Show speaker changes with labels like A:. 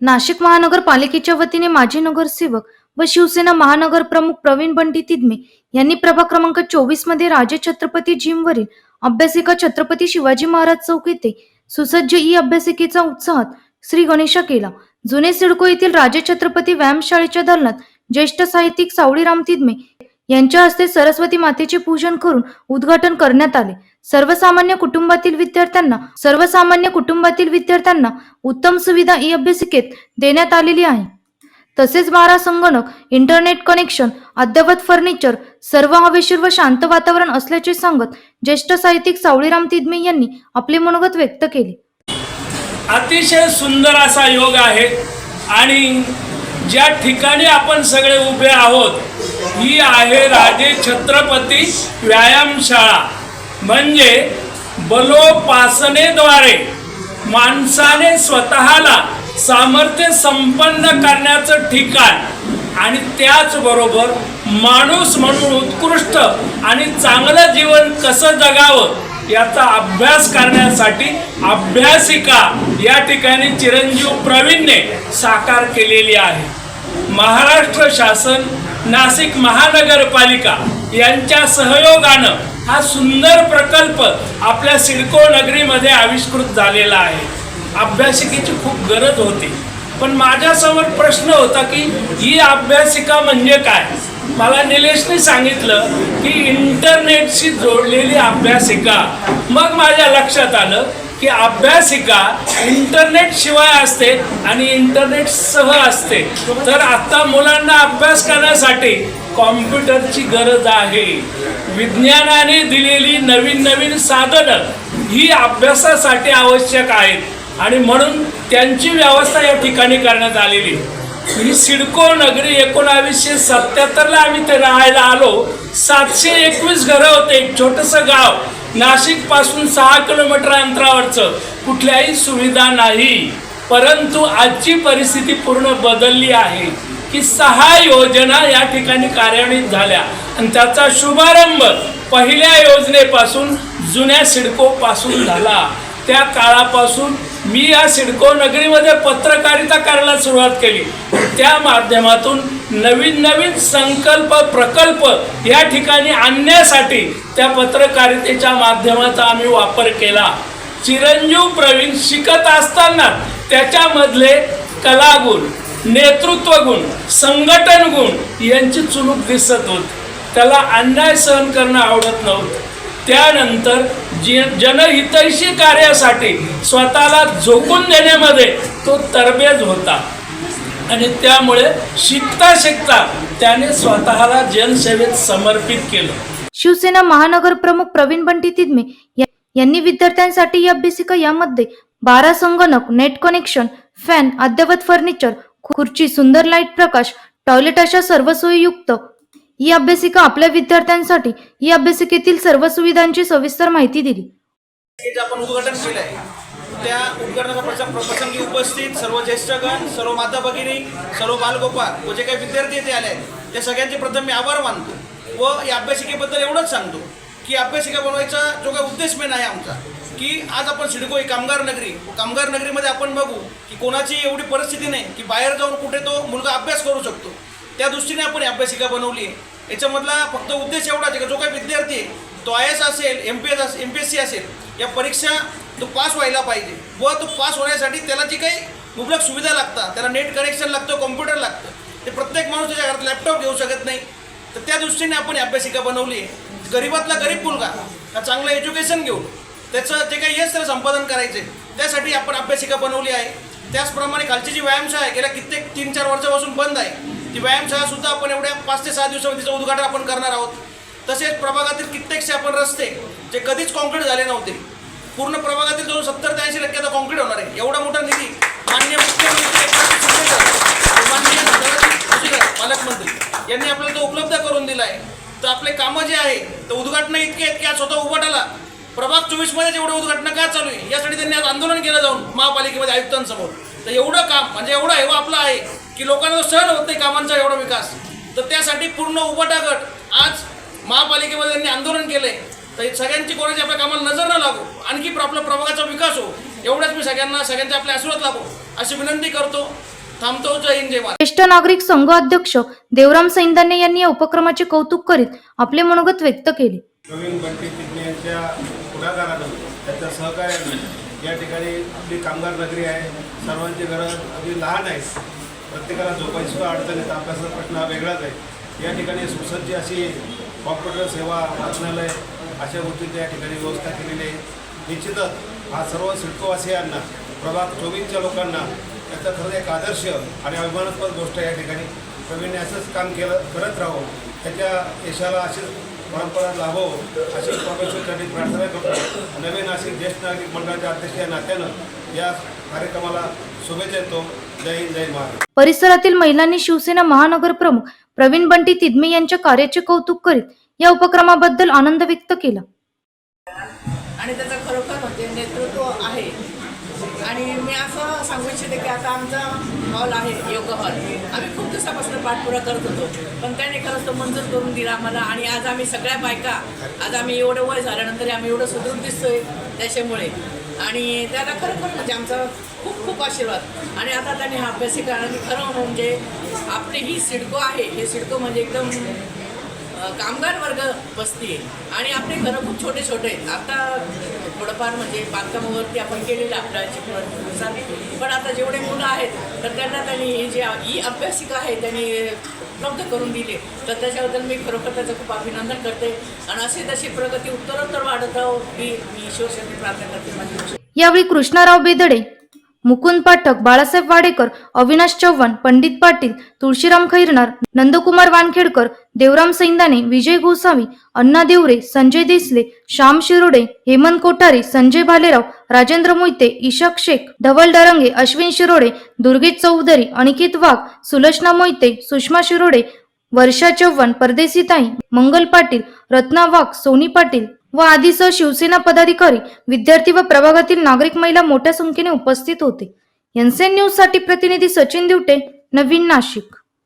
A: नाशिक महानगरपालिकेच्या वतीने माजी नगरसेवक व शिवसेना महानगर प्रमुख प्रवीण बंटी तिदमे यांनी प्रभाग क्रमांक 24 मध्ये राजे छत्रपती जिमवरील अभ्यासिका छत्रपती शिवाजी महाराज चौक येथे सुसज्ज ई अभ्यासिकेचा उत्साहात श्री गणेशा केला। जुने सिडको येथील राजे छत्रपती व्यायामशाळेच्या दालनात ज्येष्ठ साहित्यिक सावळीराम तिदमे यांच्या हस्ते सरस्वती मातेचे पूजन करून उद्घाटन करण्यात आले। सर्वसामान्य कुटुंबातील विद्यार्थ्यांना उत्तम सुविधा ई अभ्यासिकेत देण्यात आलेली आहे। तसेच 12 संगणक, इंटरनेट कनेक्शन, अद्ययावत फर्निचर, सर्व हवेशीर व शांत वातावरण असल्याचे सांगत ज्येष्ठ साहित्यिक सावळीराम तिदमे यांनी आपले मनोगत व्यक्त केले।
B: अतिशय सुंदर असा योग आहे आणि ज्या ठिकाणी आपण सगळे उभे आहोत ही आहे राजे छत्रपती व्यायामशाळा। म्हणजे बलोपासनेद्वारे माणसाने स्वतःला सामर्थ्य संपन्न करण्याचं ठिकाण आणि त्याचबरोबर माणूस म्हणून उत्कृष्ट आणि चांगलं जीवन कसं जगावं याचा अभ्यास करण्यासाठी अभ्यासिका या ठिकाणी चिरंजीव प्रवीणने साकार केलेली आहे। महाराष्ट्र शासन, नाशिक महानगरपालिका यांच्या सहयोगानं हा सुंदर प्रकल्प आपल्या सिडको नगरीमध्ये आविष्कृत झालेला आहे। अभ्यासिकेची खूप गरज होती, पण माझ्यासमोर प्रश्न होता की ही अभ्यासिका म्हणजे काय। मला निलेशने सांगितलं की इंटरनेटशी जोडलेली अभ्यासिका। मग माझ्या लक्षात आलं की अभ्यासिका इंटरनेट शिवाय असते आणि इंटरनेट सह असते। तर आता मुलांना अभ्यास करण्यासाठी कॉम्प्युटरची गरज आहे। विज्ञानाने दिलेली नवीन नवीन साधनं ही अभ्यासासाठी आवश्यक आहेत आणि म्हणून त्यांची व्यवस्था या ठिकाणी करण्यात आलेली। ही सिडको नगरी 1977ला आम्ही ते राहायला आलो। 721 घरं होते, एक छोटंसं गाव, नाशिक पासून 6 किलोमीटर अंतरावरचं, कुठल्याही सुविधा नाही। परंतु आजची परिस्थिती पूर्ण बदलली आहे की 6 योजना या ठिकाणी कार्यान्वित झाल्या आणि त्याचा शुभारंभ पहिल्या योजनेपासून जुन्या सिडको पासून झाला। त्या काळापासून मी या सिडको नगरीमध्ये पत्रकारिता करायला सुरुवात केली। त्या माध्यमातून नवीन नवीन संकल्प प्रकल्प या ठिकाणी आणण्यासाठी त्या पत्रकारितेच्या माध्यमाचा आम्ही वापर केला। चिरंजीव प्रवीण शिकत असताना त्याच्यामधले कलागुण, नेतृत्व गुण, संघटन गुण यांची चुणूक दिसत होती। त्याला अन्याय सहन करणं आवडत नव्हतं। त्यानंतर जनहितैषी कार्यासाठी स्वतःला झोकून देण्यामध्ये तो तरबेज होता आणि त्यामुळे शिकता शिकता त्याने स्वतःला जनसेवेत समर्पित केलं।
A: शिवसेना महानगर प्रमुख प्रवीण बंटी तिदमे यांनी विद्यार्थ्यांसाठी या अभ्यासिका यामध्ये 12 संगणक, नेट कनेक्शन, फॅन, अद्ययावत फर्निचर, खुर्ची, सुंदर लाईट प्रकाश, टॉयलेट अशा सर्व सोयीयुक्त ही अभ्यासिका आपल्या विद्यार्थ्यांसाठी ही अभ्यासिकेतील सर्व सुविधांची सविस्तर माहिती दिली।
C: आपण उद्घाटन केलं आहे, त्या उद्घाटनाच्या प्रसंगी उपस्थित सर्व ज्येष्ठगण, सर्व माता भगिनी, सर्व बालगोपाळ व जे काही विद्यार्थी येथे आले आहेत त्या सगळ्यांचे प्रथम मी आभार मानतो व या अभ्यासिकेबद्दल एवढंच सांगतो की अभ्यासिका बनवायचा जो काही उद्देश मेन आहे आमचा की आज आपण सिडको ही कामगार नगरीमध्ये आपण बघू की कोणाची एवढी परिस्थिती नाही की बाहेर जाऊन कुठे तो मुलगा अभ्यास करू शकतो। त्या दृष्टीने आपण अभ्यासिका बनवली आहे। याच्यामधला फक्त उद्देश एवढाच आहे की जो काही विद्यार्थी आहे तो IAS असेल, MPSC असेल या परीक्षा तो पास व्हायला पाहिजे व तो पास होण्यासाठी त्याला जी काही मुबलक सुविधा लागतात, त्याला नेट कनेक्शन लागतं, कॉम्प्युटर लागतं। ते प्रत्येक माणूस त्याच्या घरात लॅपटॉप घेऊ शकत नाही। तर त्या दृष्टीने आपण अभ्यासिका बनवली आहे। गरीबातला गरीब मुलगा हा चांगलं एज्युकेशन घेऊन त्याचं जे काही यश त्याला संपादन करायचे त्यासाठी आपण अभ्यासिका बनवली आहे। त्याचप्रमाणे खालची जी व्यायामशाळा आहे गेल्या कित्येक 3-4 वर्षापासून बंद आहे, ती व्यायामशाळा सुद्धा आपण एवढ्या 5 ते 6 दिवसामध्ये तिचं उद्घाटन आपण करणार आहोत। तसेच प्रभागातील कित्येकशे आपण रस्ते जे कधीच कॉन्क्रीट झाले नव्हते, पूर्ण प्रभागातील जवळ 70 ते 80% आता कॉन्क्रीट होणार आहे। एवढा मोठा निधी माननीय मुख्यमंत्री पालकमंत्री यांनी आपल्याला तो उपलब्ध करून दिला आहे। तर आपले कामं जे आहे तर उद्घाटन इतके आहेत की आज स्वतः उभाटाला प्रभाग 24 मध्ये जेवढं उद्घाटन का चालू आहे यासाठी त्यांनी आज आंदोलन केलं जाऊन महापालिकेमध्ये आयुक्तांसमोर। तर एवढं काम म्हणजे एवढा हेवा आपला आहे की लोकांना सहन होत नाही कामांचा एवढा विकास। तर त्यासाठी पूर्ण उभाटा गट आज महापालिकेमध्ये त्यांनी आंदोलन केलंय। तर सगळ्यांची कोणाची आपल्या कामाला नजर न लागो, आणखी आपल्या प्रभागाचा विकास हो, एवढंच मी सगळ्यांच्या आपल्या आशीर्वाद लागो अशी विनंती करतो. थांबतो. जय हिंद, जय महाराष्ट्र.
A: ज्येष्ठ नागरिक संघ अध्यक्ष देवराम सैंदाने यांनी या उपक्रमाचे कौतुक करीत आपले मनोगत व्यक्त केले.
D: प्रवीण बंटी तिडमे यांच्या पुढाकारानं त्याच्या सहकार्यानं या ठिकाणी आपली कामगार नगरी आहे. सर्वांची घरं अगदी लहान आहेत. प्रत्येकाला झोपायची सुद्धा अडचण येतं. अभ्यासाचा प्रश्न हा वेगळाच आहे. या ठिकाणी सुसज्ज अशी कॉम्प्युटर सेवा, वाचनालय अशा गोष्टींची या ठिकाणी व्यवस्था केलेली आहे. निश्चितच हा सर्व सिडकोवासियांना, प्रभाग 24च्या लोकांना याचा खरंच एक आदर्श आणि अभिमानास्पद गोष्ट आहे. या ठिकाणी प्रवीणने असंच काम करत राहावं, त्याच्या यशाला अशीच परंपरा लाभो अशी परमेश्वरासाठी प्रार्थना करतो. नवीन नाशिक ज्येष्ठ नागरिक मंडळाच्या अध्यक्ष या नात्यानं या कार्यक्रमाला शुभेच्छा देतो. जय हिंद, जय महाराष्ट्र.
A: परिसरातील महिलांनी शिवसेना महानगर प्रमुख प्रवीण बंटी तिदमे यांच्या कार्याचे कौतुक करीत या उपक्रमाबद्दल आनंद व्यक्त केला.
E: आणि त्याचं खरोखर म्हणजे नेतृत्व आहे. आणि मी असं सांगू इच्छिते की आता आमचा हॉल आहे, योग हॉल, आम्ही खूप दिवसापासून पाठपुरा करत होतो, पण त्याने खरंच तो मंजूर करून दिला आम्हाला. आणि आज आम्ही सगळ्या बायका, आज आम्ही एवढं वय झाल्यानंतर आम्ही एवढं सुदृढ दिसतोय त्याच्यामुळे. आणि त्याला खरोखर म्हणजे आमचा खूप खूप आशीर्वाद. आणि आता त्याने हा अभ्यासिका आणि खरं म्हणजे आपली ही सिडको आहे, हे सिडको म्हणजे एकदम कामगार वर्ग वस्ती आहे. आणि आपले घरं खूप छोटे छोटे आहेत. आता थोडंफार म्हणजे बांधकामावरती आपण केलेलं आपल्या चिपनुसार, पण आता जेवढे मुलं आहेत तर त्यांना त्यांनी हे जे ई अभ्यासिका आहे त्यांनी उपलब्ध करून दिले. तर त्याच्याबद्दल मी खरोखर त्याचं खूप अभिनंदन करते. आणि अशी तशी प्रगती उत्तरोत्तर वाढत राहो ही मी ईश्वरचरणी प्रार्थना करते. माझी
A: यावेळी कृष्णाराव बेदडे, मुकुंद पाठक, बाळासाहेब वाडेकर, अविनाश चव्हाण, पंडित पाटील, तुळशीराम खैरनार, नंदकुमार वानखेडकर, देवराम सैंदाने, विजय गोसावी, अण्णा देवरे, संजय देसले, श्याम शिरोडे, हेमंत कोठारी, संजय भालेराव, राजेंद्र मोहिते, इशाक शेख, धवल डरंगे, अश्विन शिरोडे, दुर्गेश चौधरी, अनिकेत वाघ, सुलक्षणा मोहिते, सुषमा शिरोडे, वर्षा चव्हाण, परदेसी ताई, मंगल पाटील, रत्ना वाघ, सोनी पाटील व आदीसह शिवसेना पदाधिकारी, विद्यार्थी व प्रभागातील नागरिक महिला मोठ्या संख्येने उपस्थित होते. एनसीएन न्यूज साठी प्रतिनिधी सचिन दिवटे, नवीन नाशिक.